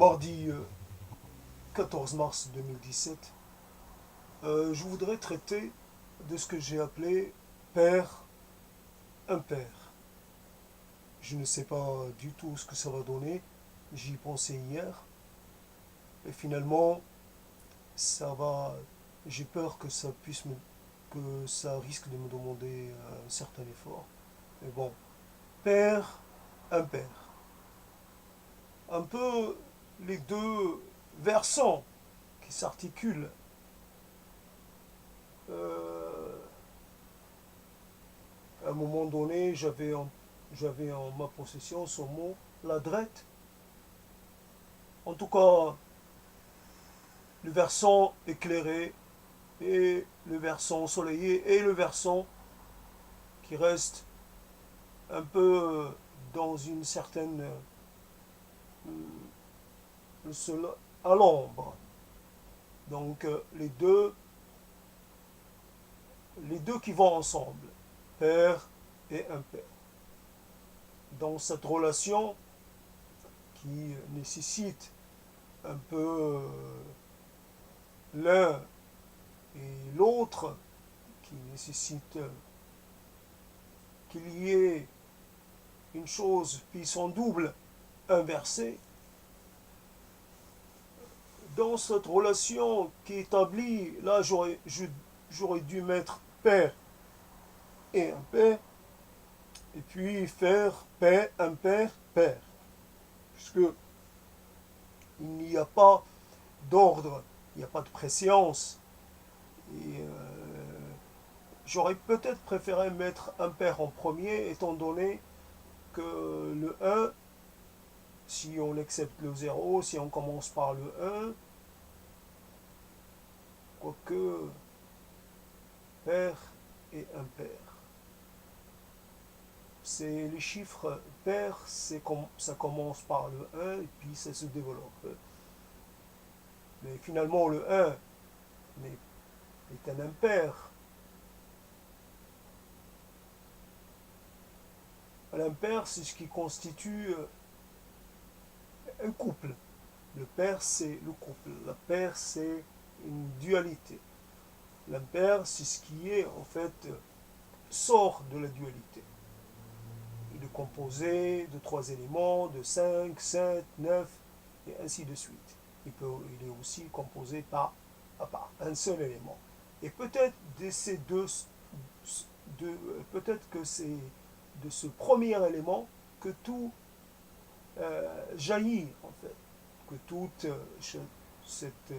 Mardi 14 mars 2017, je voudrais traiter de ce que j'ai appelé père impair. Je ne sais pas du tout ce que ça va donner. J'y pensais hier. Et finalement, ça va. J'ai peur que que ça risque de me demander un certain effort. Mais bon, père impair. Un peu les deux versants qui s'articulent. Euh, à un moment donné, j'avais en ma possession ce mot, la drette. En tout cas, le versant éclairé et le versant ensoleillé et le versant qui reste un peu dans une certaine à l'ombre. Donc les deux qui vont ensemble, père et impair. Dans cette relation qui nécessite un peu l'un et l'autre, qui nécessite qu'il y ait une chose puis son double inversé, dans cette relation qui est établie, là j'aurais dû mettre père et impair, et puis faire père, impair, père. Puisque il n'y a pas d'ordre, il n'y a pas de préséance. Et j'aurais peut-être préféré mettre impair en premier, étant donné que le 1, si on accepte le 0, si on commence par le 1, quoique pair et impair. C'est les chiffres pairs, ça commence par le 1 et puis ça se développe. Mais finalement, le 1 est un impair. L'impair, c'est ce qui constitue un couple. Le pair, c'est le couple. La paire, c'est une dualité. L'impair, c'est ce qui est, en fait, sort de la dualité. Il est composé de trois éléments, de 5, 7, 9, et ainsi de suite. Il est aussi composé par un seul élément. Et peut-être de ces peut-être que c'est de ce premier élément que tout jaillit, en fait, que toute cette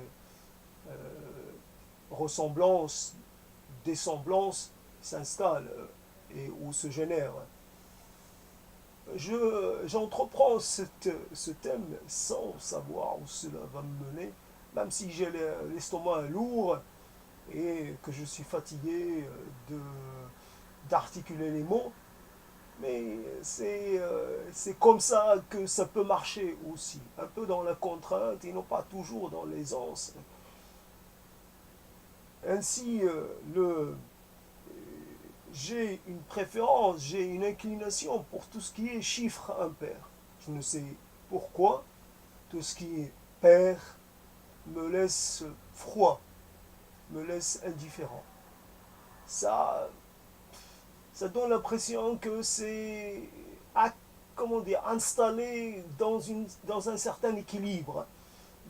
ressemblance, dessemblance s'installe et où se génère. J'entreprends ce thème sans savoir où cela va me mener, même si j'ai l'estomac lourd et que je suis fatigué d'articuler les mots, mais c'est comme ça que ça peut marcher aussi, un peu dans la contrainte et non pas toujours dans l'aisance. Ainsi, j'ai une préférence, j'ai une inclination pour tout ce qui est chiffre impair. Je ne sais pourquoi, tout ce qui est pair me laisse froid, me laisse indifférent. Ça, ça donne l'impression que c'est comment dire, installé dans un certain équilibre,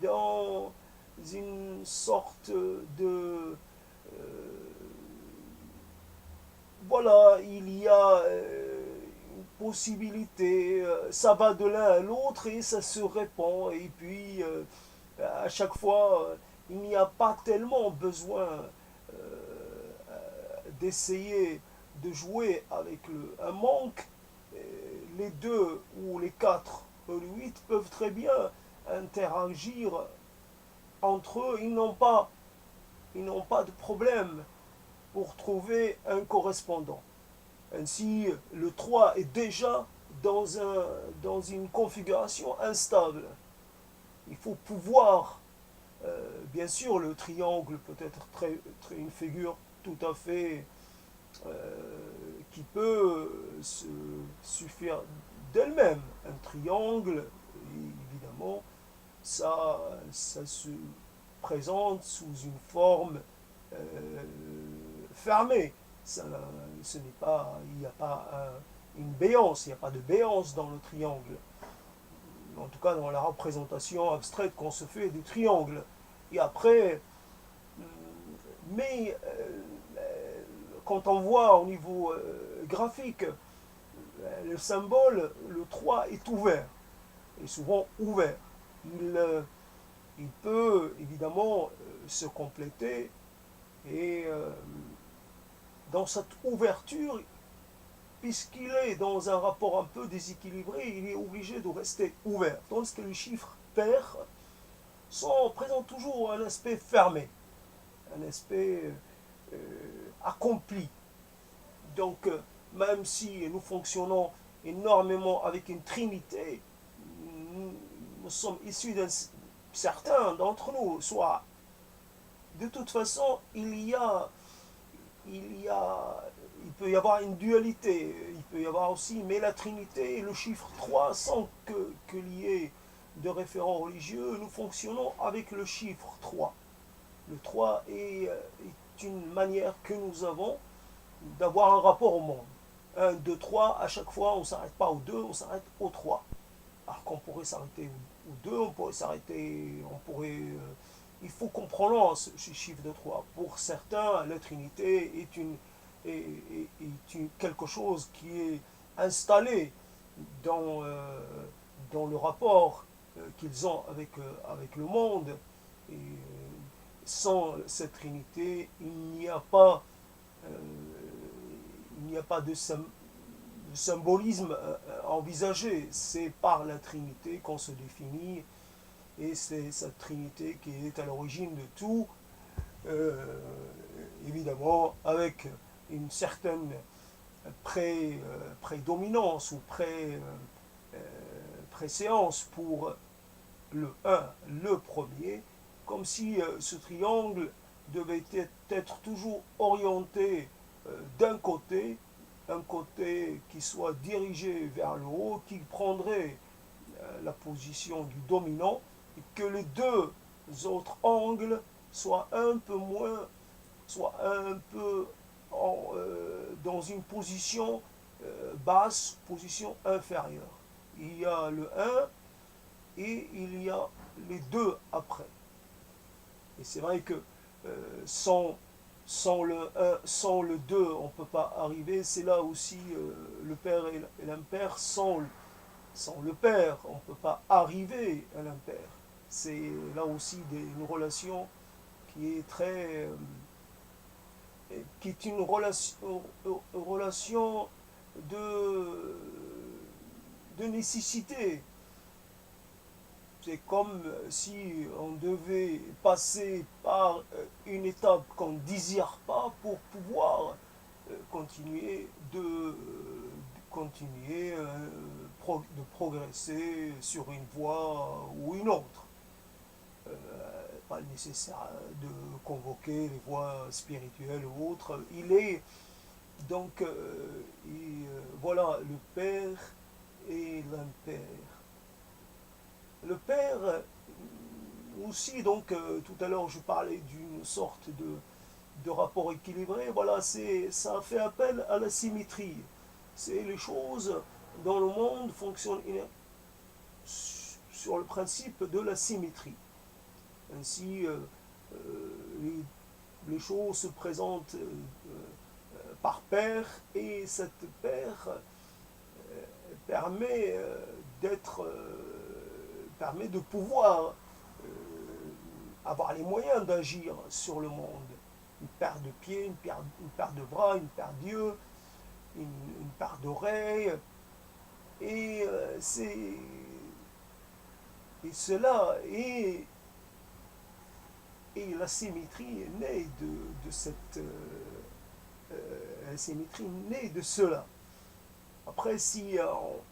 dans une sorte de voilà, il y a une possibilité, ça va de l'un à l'autre et ça se répand. Et puis, à chaque fois, il n'y a pas tellement besoin d'essayer de jouer avec un manque. Les deux ou les quatre ou les huit peuvent très bien interagir entre eux. Ils n'ont pas de problème pour trouver un correspondant. Ainsi, le 3 est déjà dans une configuration instable. Il faut pouvoir, bien sûr, le triangle peut être une figure tout à fait qui peut se suffire d'elle-même. Un triangle, évidemment, ça se présente sous une forme fermée. Ça, ce n'est pas, il n'y a pas une béance, il n'y a pas de béance dans le triangle. En tout cas, dans la représentation abstraite qu'on se fait du triangle. Et après, mais quand on voit au niveau graphique, le symbole, le 3 est ouvert, est souvent ouvert. Il, il peut évidemment se compléter et dans cette ouverture, puisqu'il est dans un rapport un peu déséquilibré, il est obligé de rester ouvert. Tandis que les chiffres pairs présentent toujours un aspect fermé, un aspect accompli. Donc, même si nous fonctionnons énormément avec une trinité, nous sommes issus d'un certains d'entre nous, soit de toute façon, il peut y avoir une dualité, il peut y avoir aussi, mais la Trinité et le chiffre 3, sans qu'il y ait de référents religieux, nous fonctionnons avec le chiffre 3. Le 3 est une manière que nous avons d'avoir un rapport au monde. 1, 2, 3, à chaque fois, on ne s'arrête pas au 2, on s'arrête au 3. Alors qu'on pourrait s'arrêter au 2, on pourrait s'arrêter, il faut qu'on prononce ce chiffre de 3. Pour certains, la Trinité est quelque chose qui est installé dans, dans le rapport qu'ils ont avec le monde. Et sans cette Trinité, euh, il n'y a pas de symbolisme envisagé. C'est par la Trinité qu'on se définit et c'est cette Trinité qui est à l'origine de tout, euh, évidemment avec une certaine prédominance ou préséance pour le 1, le premier, comme si ce triangle devait être toujours orienté d'un côté, un côté qui soit dirigé vers le haut, qui prendrait la position du dominant, et que les deux autres angles soient un peu moins, soient un peu dans une position basse, position inférieure. Il y a le 1 et il y a les deux après. Et c'est vrai que sans le 1, sans le 2, on ne peut pas arriver. C'est là aussi le père et l'impair. Sans le père, on ne peut pas arriver à l'impair. C'est là aussi une relation qui est qui est une relation de, de nécessité. C'est comme si on devait passer par une étape qu'on ne désire pas pour pouvoir continuer de progresser sur une voie ou une autre. Pas nécessaire de convoquer les voies spirituelles ou autres. Il est donc, voilà, le Père et l'impère. Le Père, aussi, donc, tout à l'heure, je parlais d'une sorte de rapport équilibré. Voilà, ça fait appel à la symétrie. C'est les choses dans le monde fonctionnent sur le principe de la symétrie. Ainsi, les choses se présentent par paire et cette paire permet permet de pouvoir avoir les moyens d'agir sur le monde. Une paire de pieds, une paire de bras, une paire d'yeux, une paire d'oreilles. Et, et cela est et la symétrie est née de cette la symétrie née de cela. Après, si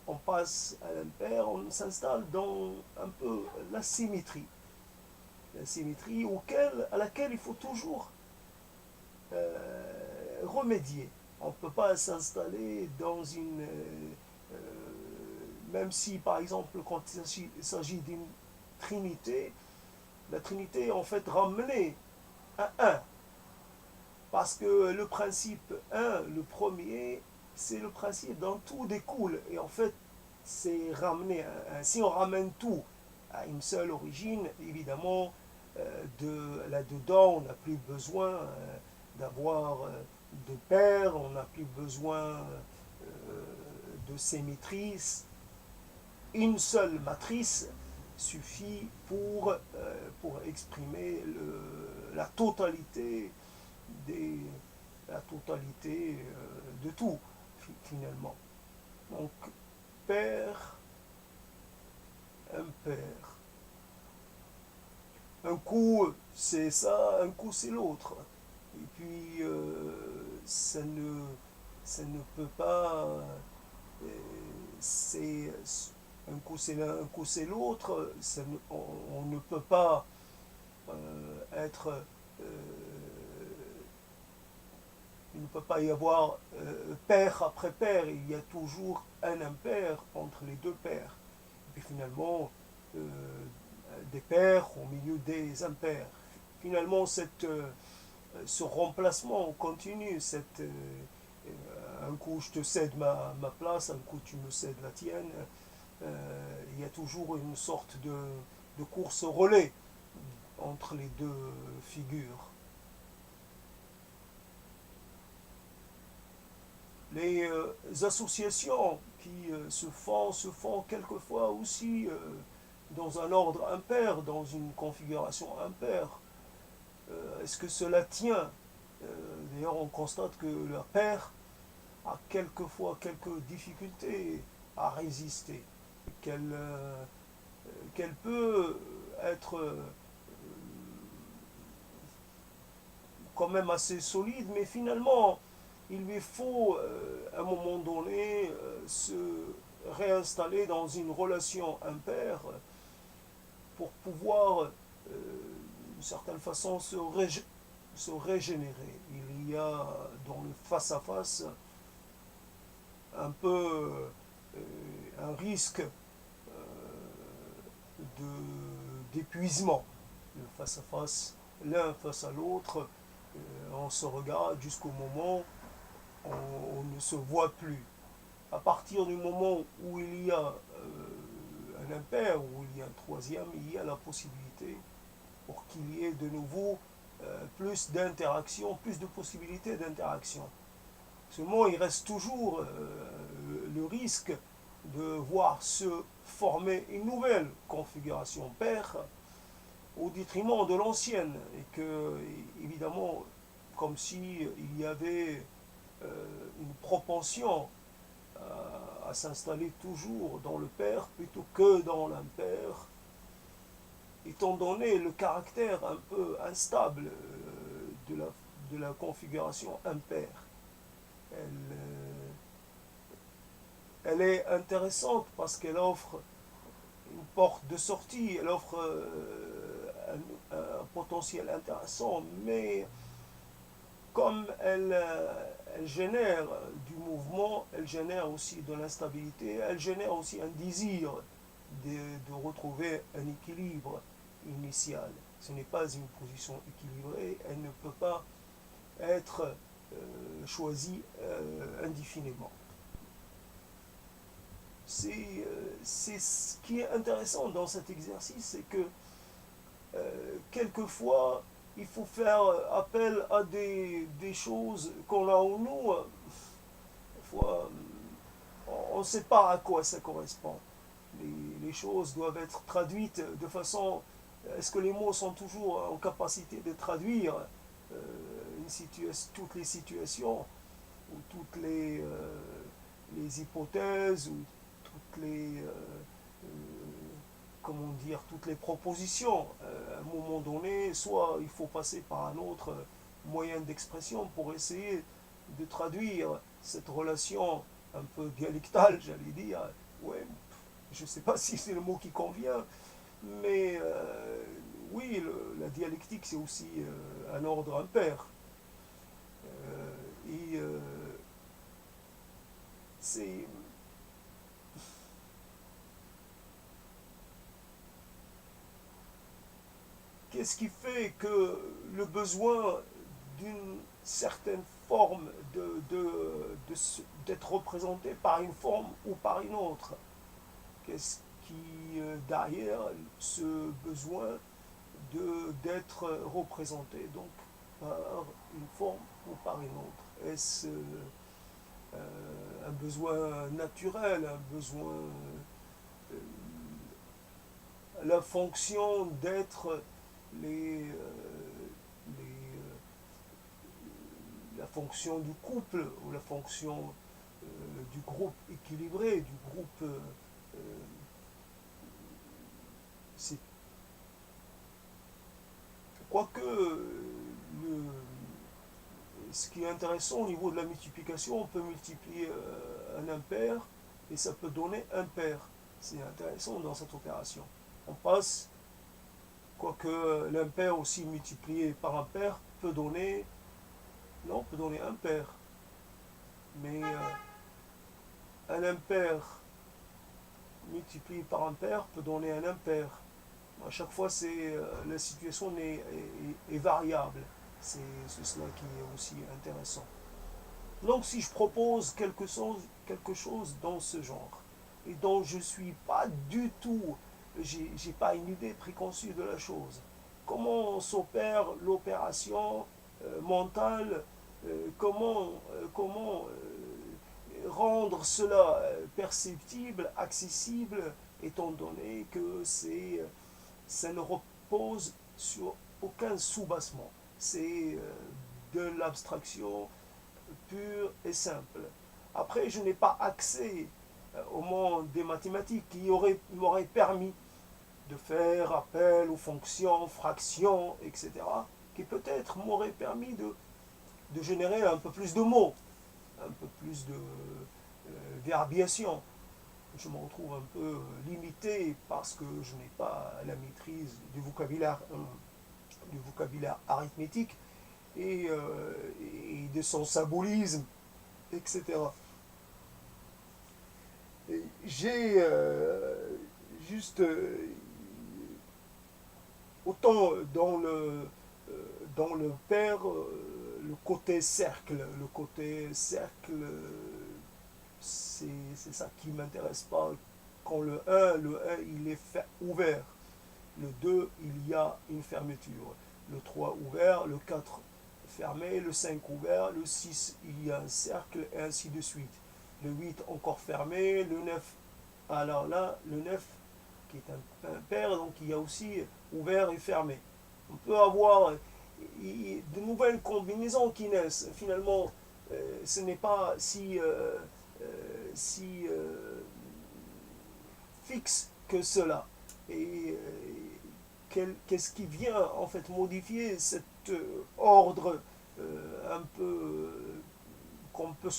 on passe à l'impair, on s'installe dans un peu la symétrie. La symétrie à laquelle il faut toujours remédier. On ne peut pas s'installer dans même si par exemple quand il s'agit d'une Trinité, la Trinité est en fait ramenée à un. Parce que le principe un, le premier, c'est le principe dont tout découle. Et en fait, c'est ramené à un. Si on ramène tout à une seule origine, évidemment, là-dedans, on n'a plus besoin d'avoir de père, on n'a plus besoin de symétrie. Une seule matrice suffit pour exprimer la totalité des, la totalité de tout, finalement. Donc, père, impair. Un coup, c'est ça, un coup, c'est l'autre. Et puis, ça ne peut pas. euh, c'est un coup, c'est l'un, un coup, c'est l'autre. On ne peut pas être il ne peut pas y avoir père après père, il y a toujours un impair entre les deux pères. Et puis finalement, euh, des pairs au milieu des impairs. Finalement, ce remplacement continue, un coup je te cède ma place, un coup tu me cèdes la tienne. Il y a toujours une sorte de course au relais entre les deux figures. Les associations qui se font quelquefois aussi dans un ordre impair, dans une configuration impaire. Est-ce que cela tient D'ailleurs, on constate que la paire a quelquefois quelques difficultés à résister, qu'elle qu'elle peut être quand même assez solide, mais finalement, il lui faut à un moment donné se réinstaller dans une relation impaire pour pouvoir d'une certaine façon se régénérer. Il y a dans le face-à-face un peu un risque d'épuisement. Le face-à-face, l'un face à l'autre, on se regarde jusqu'au moment où on ne se voit plus. À partir du moment où il y a un impair, où il y a un troisième, il y a la possibilité pour qu'il y ait de nouveau plus d'interaction, plus de possibilités d'interaction. Seulement, il reste toujours le risque de voir se former une nouvelle configuration paire au détriment de l'ancienne. Et que, évidemment, comme s'il y avait une propension à s'installer toujours dans le pair plutôt que dans l'impair, étant donné le caractère un peu instable de la configuration impaire. Elle, elle est intéressante parce qu'elle offre une porte de sortie, elle offre un potentiel intéressant, mais comme elle génère du mouvement, elle génère aussi de l'instabilité, elle génère aussi un désir de retrouver un équilibre initial. Ce n'est pas une position équilibrée, elle ne peut pas être choisie indéfiniment. C'est ce qui est intéressant dans cet exercice, c'est que quelquefois, il faut faire appel à des choses qu'on a en nous. Des fois, on ne sait pas à quoi ça correspond. Les choses doivent être traduites de façon. Est-ce que les mots sont toujours en capacité de traduire toutes les situations ou toutes les hypothèses ou toutes comment dire, toutes les propositions. À un moment donné, soit il faut passer par un autre moyen d'expression pour essayer de traduire cette relation un peu dialectale, j'allais dire. Ouais, je ne sais pas si c'est le mot qui convient, mais oui, la dialectique, c'est aussi un ordre impair. Et c'est qu'est-ce qui fait que le besoin d'une certaine forme d'être représenté par une forme ou par une autre? Qu'est-ce qui, derrière ce besoin d'être représenté donc par une forme ou par une autre? Est-ce un besoin naturel, un besoin, euh, la fonction d'être les, la fonction du couple ou la fonction du groupe équilibré, du groupe. C'est quoique ce qui est intéressant au niveau de la multiplication, on peut multiplier un impair et ça peut donner un pair. C'est intéressant dans cette opération. On passe, quoique l'impair aussi multiplié par un pair peut donner, non, peut donner un pair. Mais un impair multiplié par un pair peut donner un impair. À chaque fois, la situation est variable. C'est cela qui est aussi intéressant. Donc si je propose quelque chose dans ce genre, et dont je ne suis pas du tout, j'ai pas une idée préconçue de la chose, comment s'opère l'opération mentale, comment rendre cela perceptible, accessible, étant donné que ça ne repose sur aucun soubassement. C'est de l'abstraction pure et simple. Après, je n'ai pas accès au monde des mathématiques qui m'aurait permis de faire appel aux fonctions, fractions, etc., qui peut-être m'aurait permis de générer un peu plus de mots, un peu plus de verbiation. Je me retrouve un peu limité parce que je n'ai pas la maîtrise du vocabulaire arithmétique et de son symbolisme, etc. J'ai juste autant dans le pair, le côté cercle. Le côté cercle, c'est ça qui ne m'intéresse pas. Quand le 1 il est ouvert. Le 2 il y a une fermeture. Le 3 ouvert, le 4 fermé, le 5 ouvert, le 6 il y a un cercle, et ainsi de suite. Le 8 encore fermé, le 9, alors là, le 9 qui est un pair, donc il y a aussi ouvert et fermé. On peut avoir de nouvelles combinaisons qui naissent. Finalement, ce n'est pas si fixe que cela. Et qu'est-ce qui vient en fait modifier cet ordre un peu qu'on peut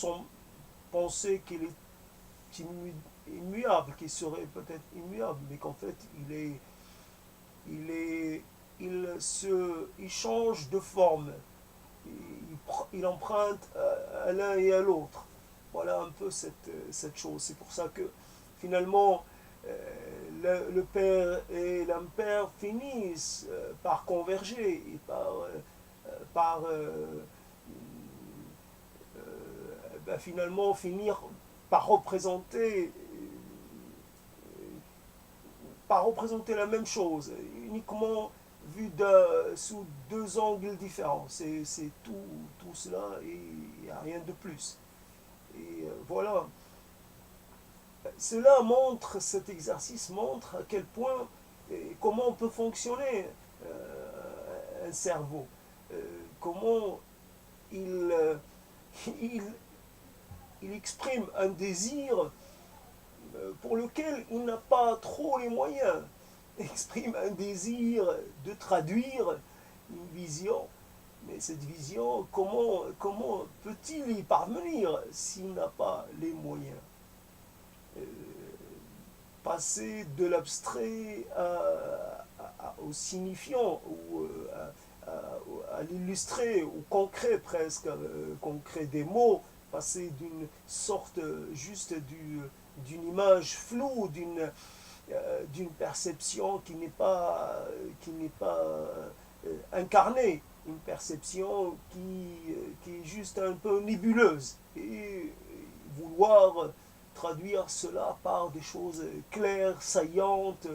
penser qu'il est immuable, qu'il serait peut-être immuable, mais qu'en fait il change de forme, il emprunte à l'un et à l'autre. Voilà un peu cette chose. C'est pour ça que finalement le pair et l'impair finissent par converger et finalement finir par représenter la même chose, uniquement vu sous deux angles différents. C'est tout cela et il n'y a rien de plus. Et voilà. Cela montre, cet exercice montre à quel point et comment peut fonctionner un cerveau. Comment il, il, il exprime un désir pour lequel il n'a pas trop les moyens. Il exprime un désir de traduire une vision, mais cette vision, comment peut-il y parvenir s'il n'a pas les moyens? Passer de l'abstrait au signifiant, ou à l'illustré, au concret presque, concret des mots, passer d'une sorte juste d'une image floue, d'une perception qui n'est pas incarnée, une perception qui est juste un peu nébuleuse. Et vouloir traduire cela par des choses claires, saillantes,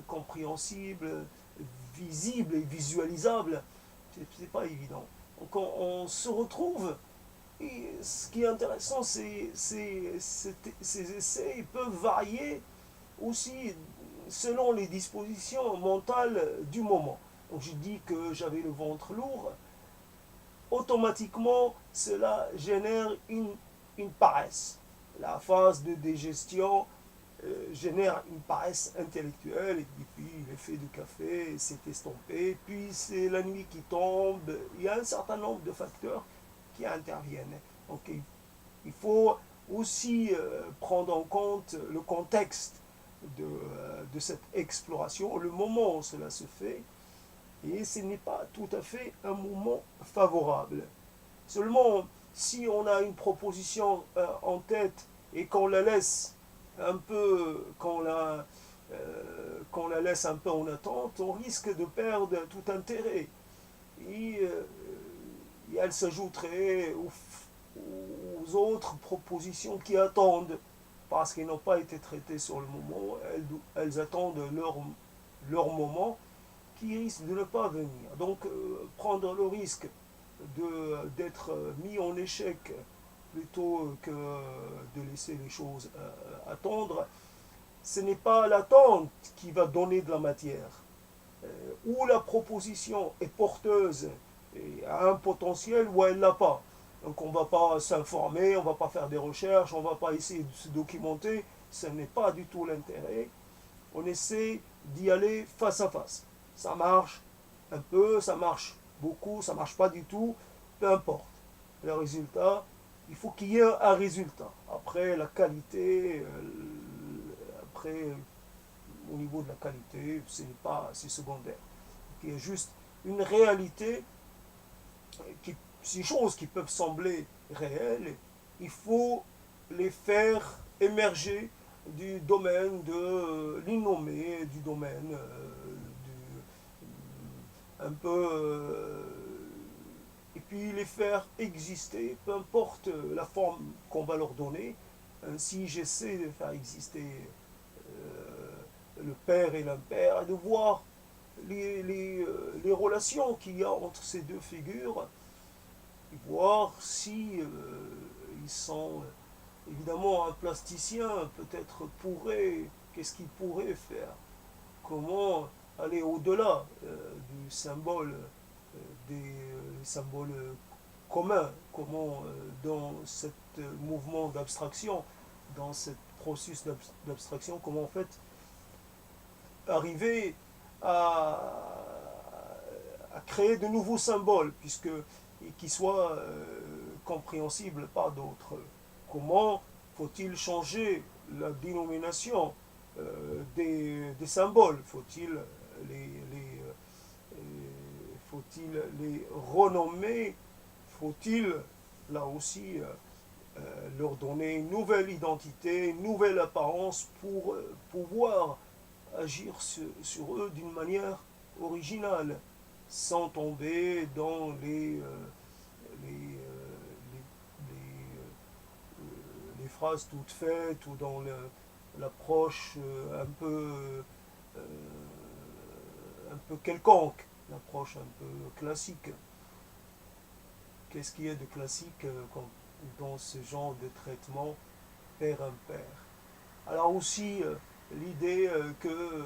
compréhensibles, visibles et visualisables, c'est pas évident. Donc on se retrouve, et ce qui est intéressant, ces essais peuvent varier aussi selon les dispositions mentales du moment. Donc je dis que j'avais le ventre lourd, automatiquement cela génère une paresse. La phase de digestion génère une paresse intellectuelle, et puis l'effet du café s'est estompé, puis c'est la nuit qui tombe, il y a un certain nombre de facteurs qui interviennent. Donc il faut aussi prendre en compte le contexte de cette exploration, le moment où cela se fait, et ce n'est pas tout à fait un moment favorable. Seulement, si on a une proposition en tête et qu'on la laisse un peu, qu'on la laisse un peu en attente, on risque de perdre tout intérêt. Et elle s'ajouterait aux autres propositions qui attendent, parce qu'elles n'ont pas été traitées sur le moment, elles attendent leur moment qui risque de ne pas venir. Donc prendre le risque d'être mis en échec plutôt que de laisser les choses attendre, ce n'est pas l'attente qui va donner de la matière. Ou la proposition est porteuse et a un potentiel ou elle ne l'a pas. Donc on ne va pas s'informer, on ne va pas faire des recherches, on ne va pas essayer de se documenter, ce n'est pas du tout l'intérêt. On essaie d'y aller face à face. Ça marche un peu, ça marche beaucoup, ça ne marche pas du tout, peu importe. Le résultat, il faut qu'il y ait un résultat. Après, la qualité, après, au niveau de la qualité, c'est secondaire. Il y a juste une réalité, ces choses qui peuvent sembler réelles, il faut les faire émerger du domaine de l'innommé, du domaine un peu et puis les faire exister, peu importe la forme qu'on va leur donner. Si j'essaie de faire exister le père et l'impère, et de voir les relations qu'il y a entre ces deux figures, et voir si ils sont évidemment un plasticien peut-être pourrait, qu'est-ce qu'il pourrait faire, comment aller au-delà du symbole des symboles communs, comment dans ce mouvement d'abstraction, dans ce processus d'abstraction, comment en fait arriver à créer de nouveaux symboles, puisque qui soient compréhensibles par d'autres. Comment faut-il changer la dénomination des symboles? Faut-il les renommer? Faut-il là aussi leur donner une nouvelle identité, une nouvelle apparence pour pouvoir agir sur eux d'une manière originale, sans tomber dans les, phrases toutes faites ou dans l'approche un peu quelconque, l'approche un peu classique. Qu'est-ce qu'il y a de classique dans ce genre de traitement père-impère? Alors aussi, l'idée que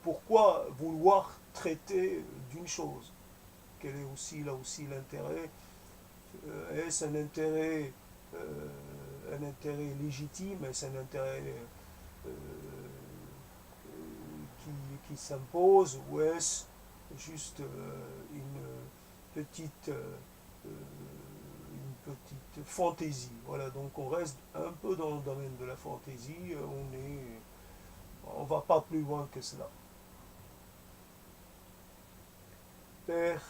pourquoi vouloir traiter d'une chose? Quel est aussi là aussi l'intérêt? Est-ce un intérêt légitime? Est-ce un intérêt euh, qui s'impose? Ou est-ce juste une petite fantaisie? Voilà, donc on reste un peu dans le domaine de la fantaisie, on va pas plus loin que cela. Père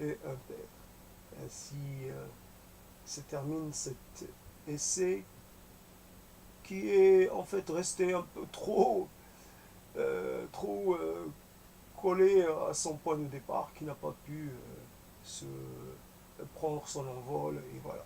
et impère. Ainsi se termine cet essai qui est en fait resté un peu trop collé à son point de départ, qui n'a pas pu se prendre son envol, et voilà.